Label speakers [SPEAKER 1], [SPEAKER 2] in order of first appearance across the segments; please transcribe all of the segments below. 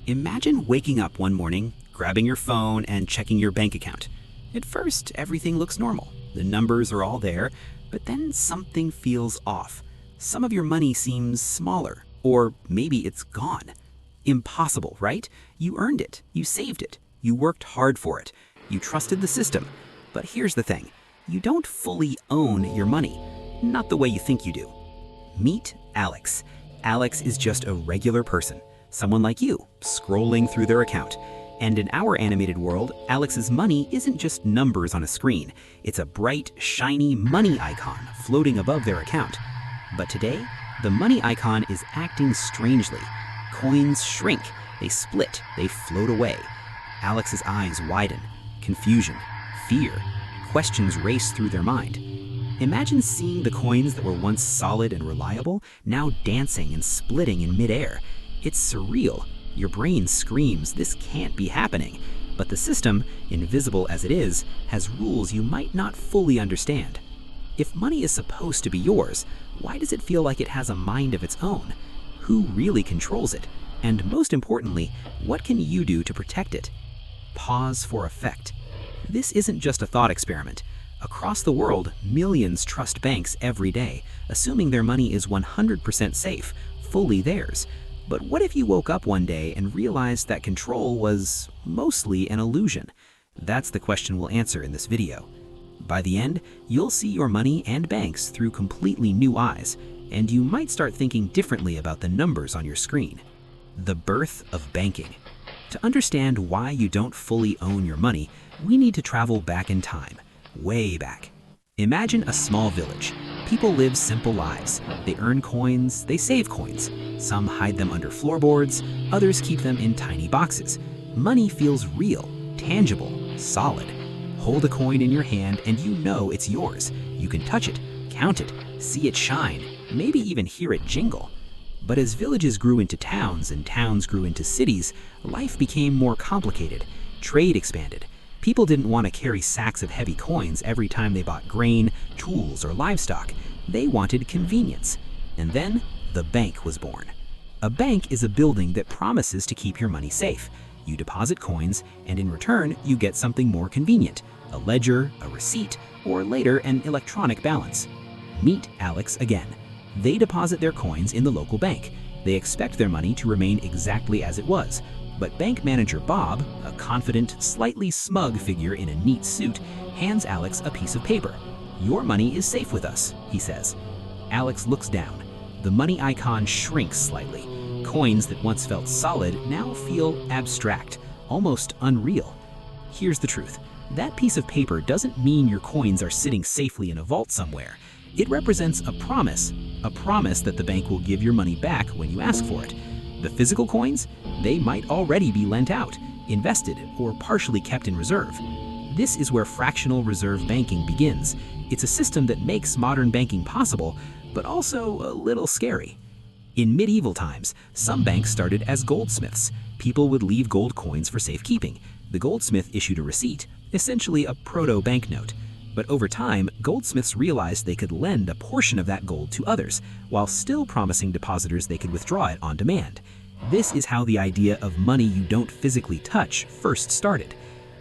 [SPEAKER 1] Imagine waking up one morning, grabbing your phone and checking your bank account. At first, everything looks normal. The numbers are all there, but then something feels off. Some of your money seems smaller, or maybe it's gone. Impossible, right? You earned it, you saved it, you worked hard for it, you trusted the system. But here's the thing, you don't fully own your money, not the way you think you do. Meet Alex. Alex is just a regular person, someone like you, scrolling through their account. And in our animated world, Alex's money isn't just numbers on a screen. It's a bright, shiny money icon floating above their account. But today, the money icon is acting strangely. Coins shrink, they split, they float away. Alex's eyes widen. Confusion, fear, questions race through their mind. Imagine seeing the coins that were once solid and reliable, now dancing and splitting in midair. It's surreal. Your brain screams, this can't be happening. But the system, invisible as it is, has rules you might not fully understand. If money is supposed to be yours, why does it feel like it has a mind of its own? Who really controls it? And most importantly, what can you do to protect it? Pause for effect. This isn't just a thought experiment. Across the world, millions trust banks every day, assuming their money is 100% safe, fully theirs. But what if you woke up one day and realized that control was mostly an illusion? That's the question we'll answer in this video. By the end, you'll see your money and banks through completely new eyes, and you might start thinking differently about the numbers on your screen. The birth of banking. To understand why you don't fully own your money, we need to travel back in time, way back. Imagine a small village. People live simple lives. They earn coins, they save coins. Some hide them under floorboards, others keep them in tiny boxes. Money feels real, tangible, solid. Hold a coin in your hand and you know it's yours. You can touch it, count it, see it shine, maybe even hear it jingle. But as villages grew into towns and towns grew into cities, life became more complicated. Trade expanded. People didn't want to carry sacks of heavy coins every time they bought grain, tools, or livestock. They wanted convenience. And then, the bank was born. A bank is a building that promises to keep your money safe. You deposit coins, and in return, you get something more convenient: a ledger, a receipt, or later an electronic balance. Meet Alex again. They deposit their coins in the local bank. They expect their money to remain exactly as it was. But bank manager Bob, a confident, slightly smug figure in a neat suit, hands Alex a piece of paper. "Your money is safe with us," he says. Alex looks down. The money icon shrinks slightly. Coins that once felt solid now feel abstract, almost unreal. Here's the truth. That piece of paper doesn't mean your coins are sitting safely in a vault somewhere. It represents a promise that the bank will give your money back when you ask for it. The physical coins, they might already be lent out, invested, or partially kept in reserve. This is where fractional reserve banking begins. It's a system that makes modern banking possible, but also a little scary. In medieval times, some banks started as goldsmiths. People would leave gold coins for safekeeping. The goldsmith issued a receipt, essentially a proto-banknote. But over time, goldsmiths realized they could lend a portion of that gold to others, while still promising depositors they could withdraw it on demand. This is how the idea of money you don't physically touch first started.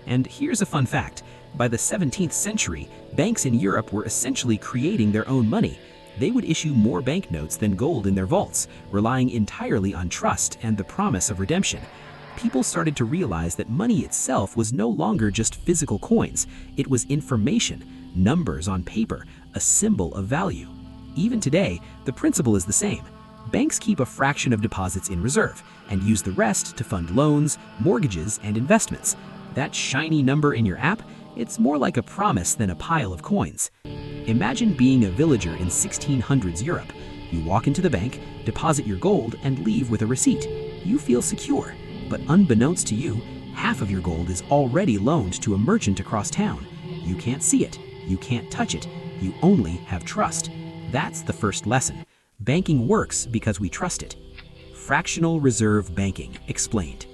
[SPEAKER 1] And here's a fun fact. By the 17th century, banks in Europe were essentially creating their own money. They would issue more banknotes than gold in their vaults, relying entirely on trust and the promise of redemption. People started to realize that money itself was no longer just physical coins. It was information, numbers on paper, a symbol of value. Even today, the principle is the same. Banks keep a fraction of deposits in reserve and use the rest to fund loans, mortgages, and investments. That shiny number in your app, it's more like a promise than a pile of coins. Imagine being a villager in 1600s Europe. You walk into the bank, deposit your gold, and leave with a receipt. You feel secure. But unbeknownst to you, half of your gold is already loaned to a merchant across town. You can't see it, you can't touch it, you only have trust. That's the first lesson. Banking works because we trust it. Fractional reserve banking, explained.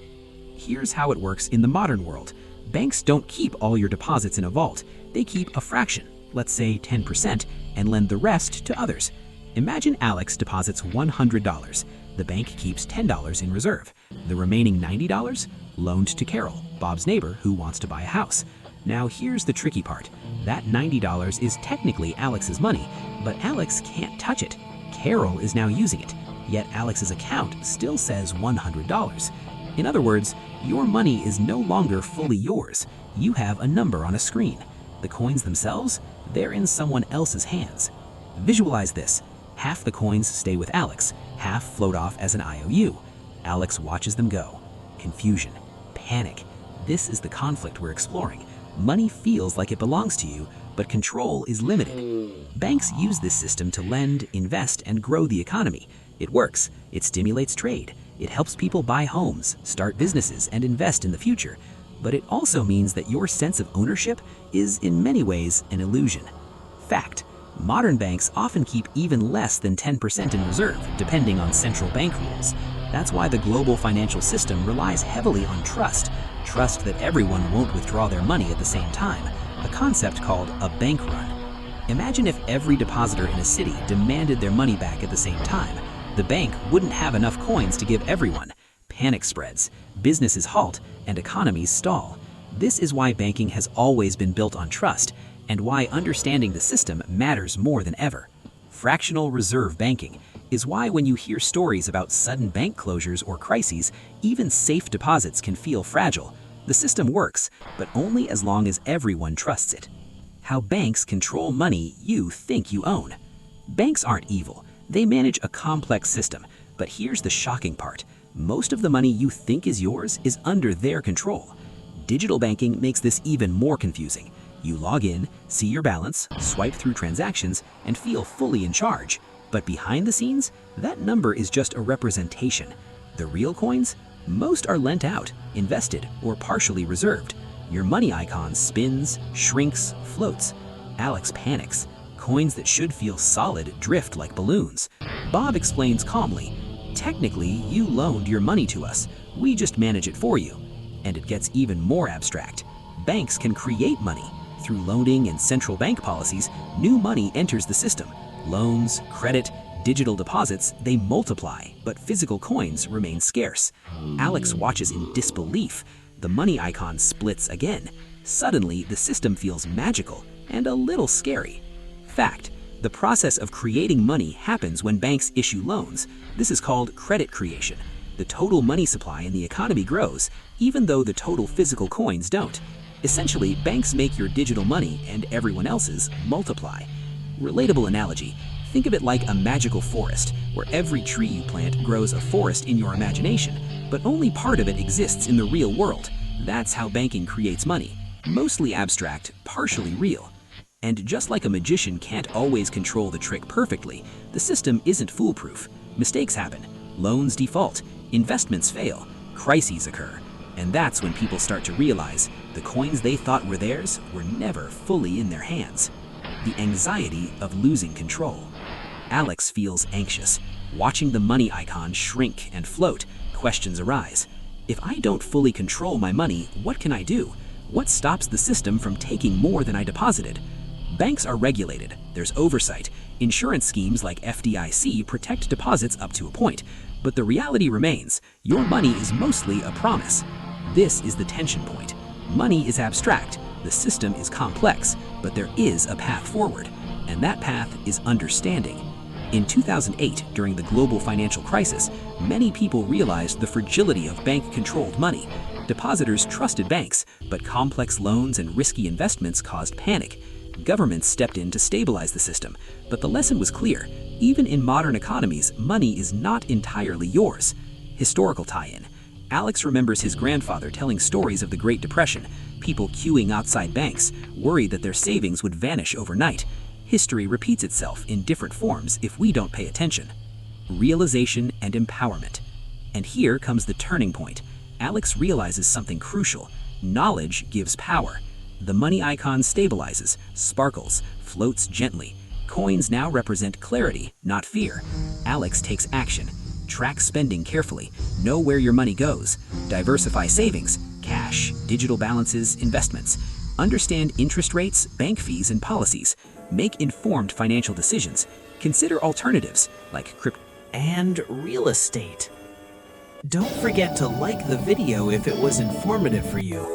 [SPEAKER 1] Here's how it works in the modern world. Banks don't keep all your deposits in a vault. They keep a fraction, let's say 10%, and lend the rest to others. Imagine Alex deposits $100. The bank keeps $10 in reserve. The remaining $90 loaned to Carol, Bob's neighbor who wants to buy a house. Now here's the tricky part. That $90 is technically Alex's money, but Alex can't touch it. Carol is now using it, yet Alex's account still says $100. In other words, your money is no longer fully yours. You have a number on a screen. The coins themselves, they're in someone else's hands. Visualize this. Half the coins stay with Alex, half float off as an IOU. Alex watches them go. Confusion, panic. This is the conflict we're exploring. Money feels like it belongs to you, but control is limited. Banks use this system to lend, invest, and grow the economy. It works. It stimulates trade. It helps people buy homes, start businesses, and invest in the future. But it also means that your sense of ownership is in many ways an illusion. Fact: modern banks often keep even less than 10% in reserve, depending on central bank rules. That's why the global financial system relies heavily on trust. Trust that everyone won't withdraw their money at the same time, a concept called a bank run. Imagine if every depositor in a city demanded their money back at the same time. The bank wouldn't have enough coins to give everyone. Panic spreads, businesses halt, and economies stall. This is why banking has always been built on trust, and why understanding the system matters more than ever. Fractional reserve banking is why when you hear stories about sudden bank closures or crises, even safe deposits can feel fragile. The system works, but only as long as everyone trusts it. How banks control money you think you own. Banks aren't evil. They manage a complex system, but here's the shocking part. Most of the money you think is yours is under their control. Digital banking makes this even more confusing. You log in, see your balance, swipe through transactions, and feel fully in charge. But behind the scenes, that number is just a representation. The real coins? Most are lent out, invested, or partially reserved. Your money icon spins, shrinks, floats. Alex panics. Coins that should feel solid drift like balloons. Bob explains calmly, "Technically, you loaned your money to us. We just manage it for you." And it gets even more abstract. Banks can create money. Through loaning and central bank policies, new money enters the system. Loans, credit, digital deposits, they multiply, but physical coins remain scarce. Alex watches in disbelief. The money icon splits again. Suddenly, the system feels magical and a little scary. Fact: the process of creating money happens when banks issue loans. This is called credit creation. The total money supply in the economy grows, even though the total physical coins don't. Essentially, banks make your digital money and everyone else's multiply. Relatable analogy: think of it like a magical forest, where every tree you plant grows a forest in your imagination, but only part of it exists in the real world. That's how banking creates money. Mostly abstract, partially real. And just like a magician can't always control the trick perfectly, the system isn't foolproof. Mistakes happen, loans default, investments fail, crises occur. And that's when people start to realize the coins they thought were theirs were never fully in their hands. The anxiety of losing control. Alex feels anxious. Watching the money icon shrink and float, questions arise. If I don't fully control my money, what can I do? What stops the system from taking more than I deposited? Banks are regulated. There's oversight. Insurance schemes like FDIC protect deposits up to a point. But the reality remains, your money is mostly a promise. This is the tension point. Money is abstract, the system is complex, but there is a path forward, and that path is understanding. In 2008, during the global financial crisis, many people realized the fragility of bank-controlled money. Depositors trusted banks, but complex loans and risky investments caused panic. Governments stepped in to stabilize the system, but the lesson was clear. Even in modern economies, money is not entirely yours. Historical tie-in. Alex remembers his grandfather telling stories of the Great Depression, people queuing outside banks, worried that their savings would vanish overnight. History repeats itself in different forms if we don't pay attention. Realization and empowerment. And here comes the turning point. Alex realizes something crucial. Knowledge gives power. The money icon stabilizes, sparkles, floats gently. Coins now represent clarity, not fear. Alex takes action. Track spending carefully. Know where your money goes. Diversify savings, cash, digital balances, investments. Understand interest rates, bank fees, and policies. Make informed financial decisions. Consider alternatives like
[SPEAKER 2] and real estate. Don't forget to like the video if it was informative for you.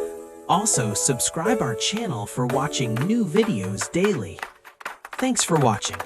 [SPEAKER 2] Also, subscribe our channel for watching new videos daily. Thanks for watching.